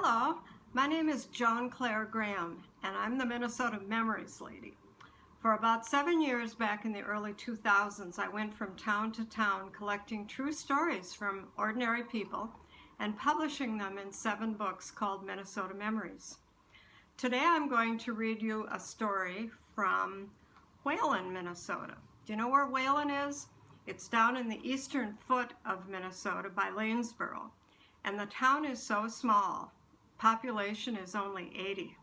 Hello, my name is Joan Claire Graham, and I'm the Minnesota Memories Lady. For about 7 years back in the early 2000s, I went from town to town collecting true stories from ordinary people and publishing them in 7 books called Minnesota Memories. Today I'm going to read you a story from Whalen, Minnesota. Do you know where Whalen is? It's down in the eastern foot of Minnesota by Lanesboro. And the town is so small. Population is only 80.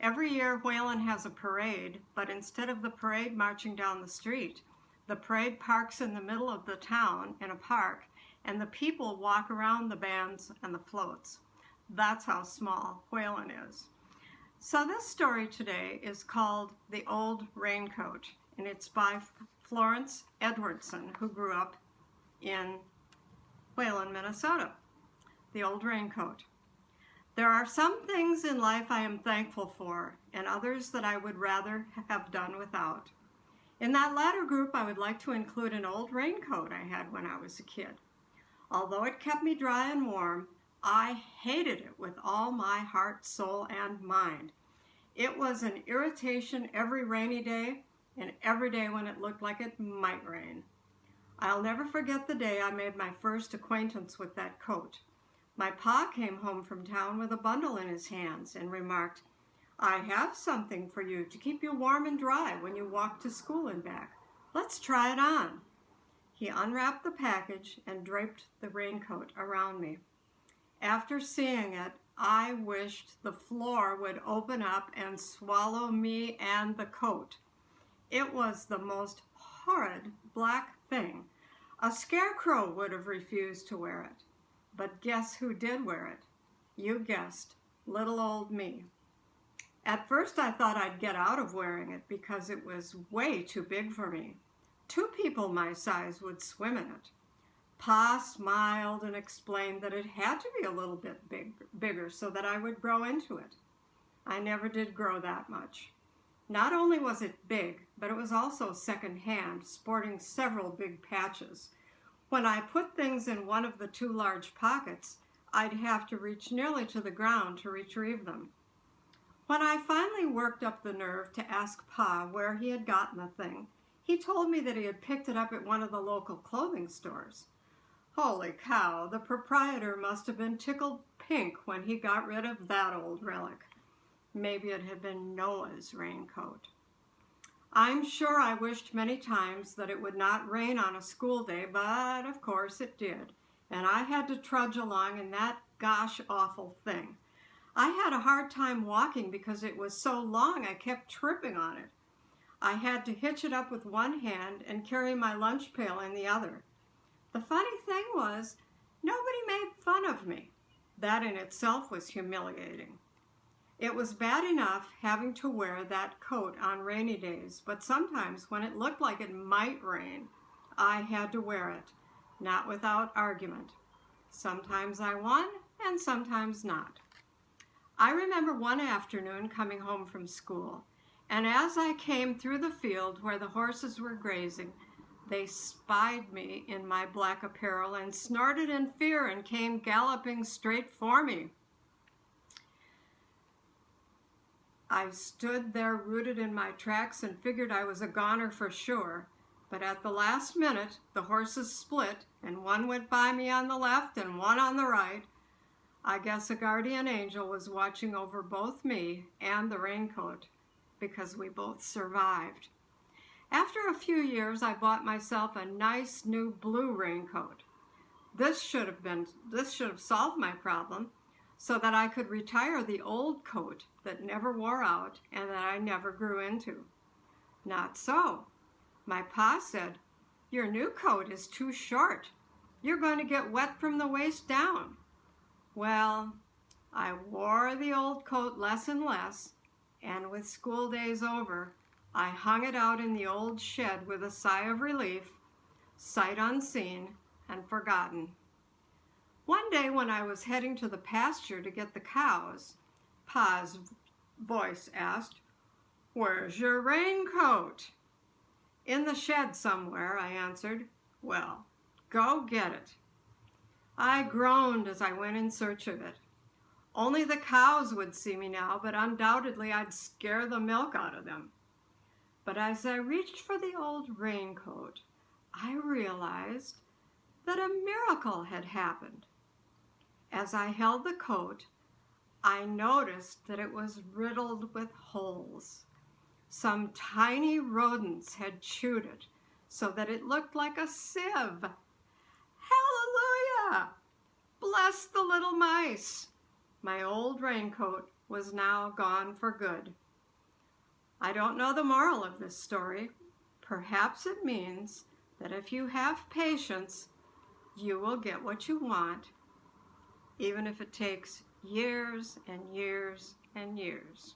Every year Whalen has a parade, but instead of the parade marching down the street, the parade parks in the middle of the town in a park, and the people walk around the bands and the floats. That's how small Whalen is. So this story today is called The Old Raincoat, and it's by Florence Edwardson, who grew up in Whalen, Minnesota. The Old Raincoat. There are some things in life I am thankful for, and others that I would rather have done without. In that latter group, I would like to include an old raincoat I had when I was a kid. Although it kept me dry and warm, I hated it with all my heart, soul, and mind. It was an irritation every rainy day, and every day when it looked like it might rain. I'll never forget the day I made my first acquaintance with that coat. My pa came home from town with a bundle in his hands and remarked, "I have something for you to keep you warm and dry when you walk to school and back. Let's try it on." He unwrapped the package and draped the raincoat around me. After seeing it, I wished the floor would open up and swallow me and the coat. It was the most horrid black thing. A scarecrow would have refused to wear it. But guess who did wear it? You guessed, little old me. At first I thought I'd get out of wearing it because it was way too big for me. 2 people my size would swim in it. Pa smiled and explained that it had to be a little bit bigger so that I would grow into it. I never did grow that much. Not only was it big, but it was also second-hand, sporting several big patches. When I put things in one of the 2 large pockets, I'd have to reach nearly to the ground to retrieve them. When I finally worked up the nerve to ask Pa where he had gotten the thing, he told me that he had picked it up at one of the local clothing stores. Holy cow, the proprietor must have been tickled pink when he got rid of that old relic. Maybe it had been Noah's raincoat. I'm sure I wished many times that it would not rain on a school day, but of course it did, and I had to trudge along in that gosh awful thing. I had a hard time walking because it was so long I kept tripping on it. I had to hitch it up with one hand and carry my lunch pail in the other. The funny thing was, nobody made fun of me. That in itself was humiliating. It was bad enough having to wear that coat on rainy days, but sometimes when it looked like it might rain, I had to wear it, not without argument. Sometimes I won, and sometimes not. I remember one afternoon coming home from school, and as I came through the field where the horses were grazing, they spied me in my black apparel and snorted in fear and came galloping straight for me. I stood there rooted in my tracks and figured I was a goner for sure. But at the last minute, the horses split, and one went by me on the left and one on the right. I guess a guardian angel was watching over both me and the raincoat, because we both survived. After a few years, I bought myself a nice new blue raincoat. This should have solved my problem, so that I could retire the old coat that never wore out and that I never grew into. Not so. My pa said, "Your new coat is too short. You're going to get wet from the waist down." Well, I wore the old coat less and less, and with school days over, I hung it out in the old shed with a sigh of relief, sight unseen and forgotten. One day when I was heading to the pasture to get the cows, Pa's voice asked, "Where's your raincoat?" "In the shed somewhere," I answered. "Well, go get it." I groaned as I went in search of it. Only the cows would see me now, but undoubtedly I'd scare the milk out of them. But as I reached for the old raincoat, I realized that a miracle had happened. As I held the coat, I noticed that it was riddled with holes. Some tiny rodents had chewed it so that it looked like a sieve. Hallelujah! Bless the little mice! My old raincoat was now gone for good. I don't know the moral of this story. Perhaps it means that if you have patience, you will get what you want, even if it takes years and years and years.